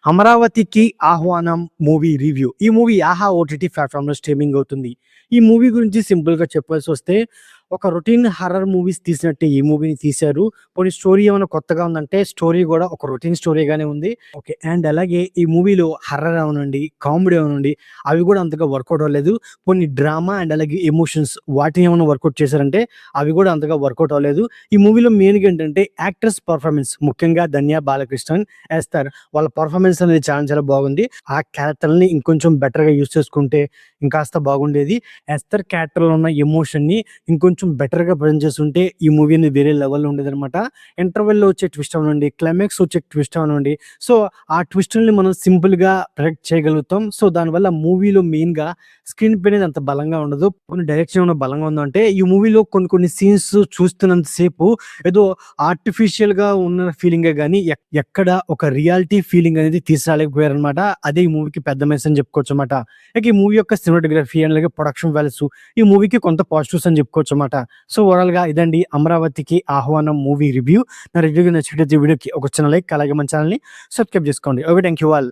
'అమరావతికి ఆహ్వానం' movie review. ఈ మూవీ యాహా! ఓటీటీ ప్లాట్‌ఫామ్‌లో స్ట్రీమింగ్ అవుతుంది. ఈ మూవీ గురించి సింపుల్‌గా చెప్పాల్సొస్తే, ఒక రొటీన్ హారర్ మూవీస్ తీసినట్టే ఈ మూవీని తీశారు. పోనీ స్టోరీ ఏమైనా కొత్తగా ఉందంటే, స్టోరీ గూడా ఒక రొటీన్ స్టోరీగానే ఉంది. ఓకే. అండ్ అలాగే ఈ మూవీలో హారర్ అవనండి, కామెడీ అవనండి, అవి గూడా అంతగా వర్కౌట్ అవ్వలేదు. కొన్ని డ్రామా అండ్ అలాగే ఎమోషన్స్ వాటిని ఏమైనా వర్కౌట్ చేశారంటే, అవి గూడా అంతగా వర్కౌట్ అవ్వలేదు. ఈ మూవీలో మెయిన్‌గా ఏంటంటే, యాక్టర్స్ పర్ఫార్మెన్స్ ముఖ్యంగా 'ధన్య బాలకృష్ణన్', ఎస్తర్ వాళ్ళ పర్ఫార్మెన్స్ అనేది చాలా చాలా బాగుంది. ఆ క్యారెక్టర్‌ని ఇంకొంచెం బెటర్‌గా యూజ్ చేసుకుంటే ఇంకాస్త బాగుండేది. ఎస్తర్ క్యారెక్టర్‌లో ఉన్న ఎమోషన్‌ని ఇంకొంచెం బెటర్‌గా ప్రెజెంట్ చేసుంటే ఈ మూవీ అనేది వేరే లెవెల్‌లో ఉండేదనమాట. ఇంటర్వెల్‌లో వచ్చే ట్విస్ట్ అవనండి, క్లైమాక్స్ వచ్చే ట్విస్ట్ అవనండి. సో, ఆ ట్విస్టుల్ని మనం సింపుల్‌గా ప్రెడిక్ట్ చేయగలుగుతాం. సో, దానివల్ల మూవీలో మెయిన్‌గా స్క్రీన్ ప్లే అనేది అంత బలంగా ఉండదు. కొన్ని డైరెక్షన్ ఏమైనా బలంగా ఉందంటే, ఈ మూవీలో కొన్ని కొన్ని సీన్స్ చూస్తున్నంత సేపు ఏదో ఆర్టిఫిషియల్‌గా ఉన్న ఫీలింగే గాని, ఎక్కడ ఒక రియాలిటీ ఫీలింగ్ అనేది తీసుకురాలేకపోయారనమాట. అదే ఈ మూవీకి పెద్ద మిస్ అని చెప్పుకోవచ్చనమాట. ఇక ఈ మూవీ యొక్క సినిమాటోగ్రఫీ అండ్ అలాగే ప్రొడక్షన్ వాల్యూస్ ఈ మూవీకి కొంత పాజిటివ్స్ అని చెప్పుకోవచ్చనమాట. సో, ఓవరాల్‌గా ఇదండి 'అమరావతికి ఆహ్వానం' మూవీ రివ్యూ. నా రివ్యూకి నచ్చినట్లయితే వీడియోకి ఒక చిన్న లైక్, అలాగే మన ఛానెల్‌ని సబ్స్క్రైబ్ చేసుకోండి. ఓకే. Thank you all.